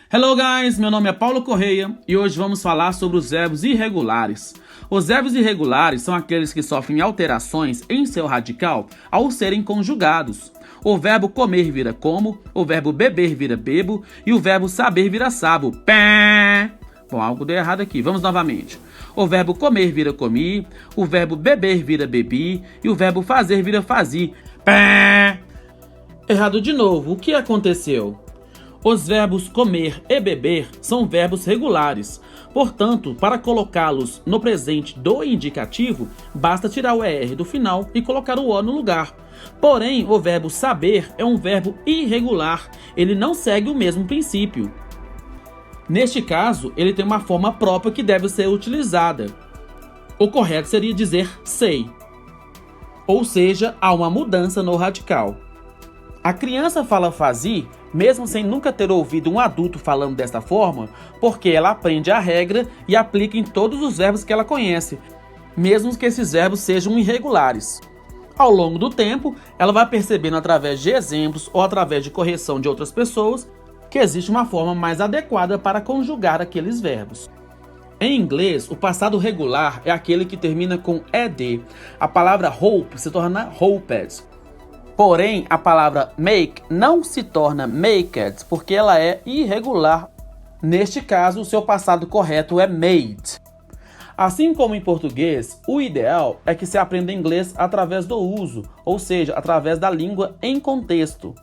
Hello guys, meu nome é Paulo Correia e hoje vamos falar sobre os verbos irregulares. Os verbos irregulares são aqueles que sofrem alterações em seu radical ao serem conjugados. O verbo comer vira como, o verbo beber vira bebo e o verbo saber vira sabo. Pé! Bom, algo deu errado aqui, vamos novamente. O verbo comer vira comi, o verbo beber vira bebi e o verbo fazer vira fazi. Pé! Errado de novo, o que aconteceu? Os verbos comer e beber são verbos regulares. Portanto, para colocá-los no presente do indicativo, basta tirar o ER do final e colocar o O no lugar. Porém, o verbo saber é um verbo irregular. Ele não segue o mesmo princípio. Neste caso, ele tem uma forma própria que deve ser utilizada. O correto seria dizer sei. Ou seja, há uma mudança no radical. A criança fala fazi, mesmo sem nunca ter ouvido um adulto falando desta forma, porque ela aprende a regra e aplica em todos os verbos que ela conhece, mesmo que esses verbos sejam irregulares. Ao longo do tempo, ela vai percebendo através de exemplos ou através de correção de outras pessoas que existe uma forma mais adequada para conjugar aqueles verbos. Em inglês, o passado regular é aquele que termina com ed. A palavra hope se torna hoped. Porém, a palavra make não se torna maked porque ela é irregular. Neste caso, o seu passado correto é made. Assim como em português, o ideal é que se aprenda inglês através do uso, ou seja, através da língua em contexto.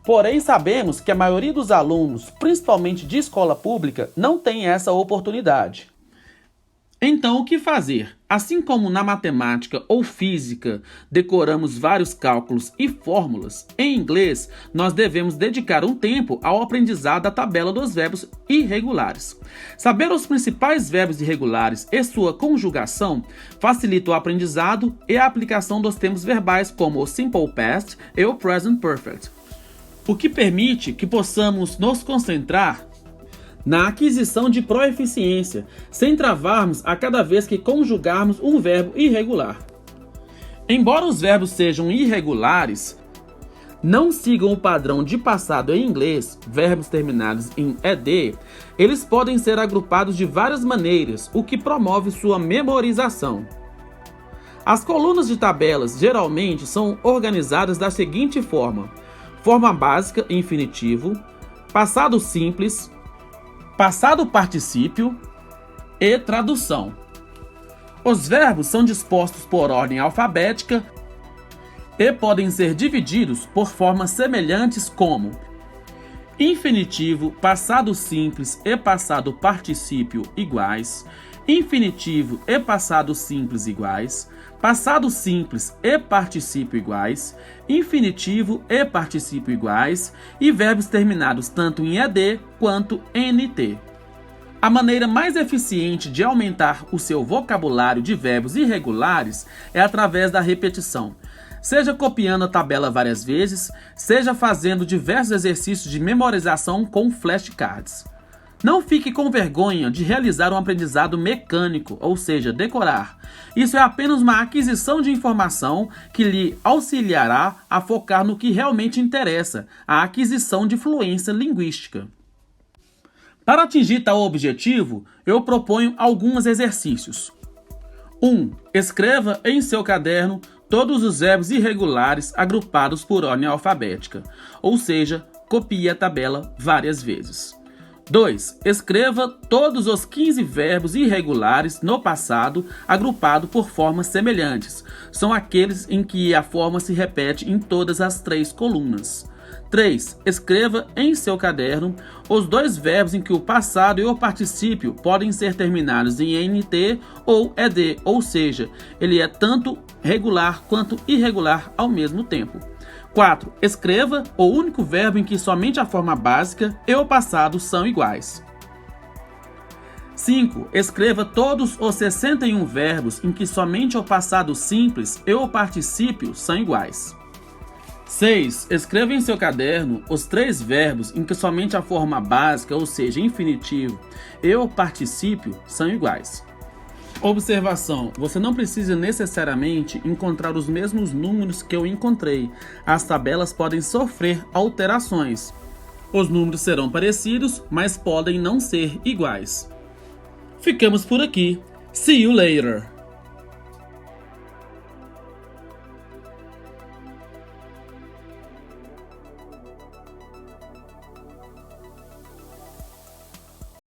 Porém, sabemos que a maioria dos alunos, principalmente de escola pública, não tem essa oportunidade. Então, o que fazer? Assim como na matemática ou física decoramos vários cálculos e fórmulas, em inglês nós devemos dedicar um tempo ao aprendizado da tabela dos verbos irregulares. Saber os principais verbos irregulares e sua conjugação facilita o aprendizado e a aplicação dos termos verbais como o simple past e o present perfect, o que permite que possamos nos concentrar na aquisição de proeficiência, sem travarmos a cada vez que conjugarmos um verbo irregular. Embora os verbos sejam irregulares, não sigam o padrão de passado em inglês, verbos terminados em ed, eles podem ser agrupados de várias maneiras, o que promove sua memorização. As colunas de tabelas geralmente são organizadas da seguinte forma: forma básica, infinitivo, passado simples, passado particípio e tradução. Os verbos são dispostos por ordem alfabética e podem ser divididos por formas semelhantes como infinitivo, passado simples e passado particípio iguais, infinitivo e passado simples iguais, passado simples e particípio iguais, infinitivo e particípio iguais e verbos terminados tanto em ed quanto em nt. A maneira mais eficiente de aumentar o seu vocabulário de verbos irregulares é através da repetição. Seja copiando a tabela várias vezes, seja fazendo diversos exercícios de memorização com flashcards. Não fique com vergonha de realizar um aprendizado mecânico, ou seja, decorar. Isso é apenas uma aquisição de informação que lhe auxiliará a focar no que realmente interessa, a aquisição de fluência linguística. Para atingir tal objetivo, eu proponho alguns exercícios. 1. Escreva em seu caderno todos os verbos irregulares agrupados por ordem alfabética, ou seja, copie a tabela várias vezes. 2. Escreva todos os 15 verbos irregulares no passado agrupados por formas semelhantes. São aqueles em que a forma se repete em todas as 3 colunas. 3. Escreva em seu caderno os 2 verbos em que o passado e o particípio podem ser terminados em nt ou ed, ou seja, ele é tanto regular quanto irregular ao mesmo tempo. 4. Escreva o único verbo em que somente a forma básica e o passado são iguais. 5. Escreva todos os 61 verbos em que somente o passado simples e o particípio são iguais. 6. Escreva em seu caderno os 3 verbos em que somente a forma básica, ou seja, infinitivo, e o particípio são iguais. Observação: você não precisa necessariamente encontrar os mesmos números que eu encontrei. As tabelas podem sofrer alterações. Os números serão parecidos, mas podem não ser iguais. Ficamos por aqui. See you later!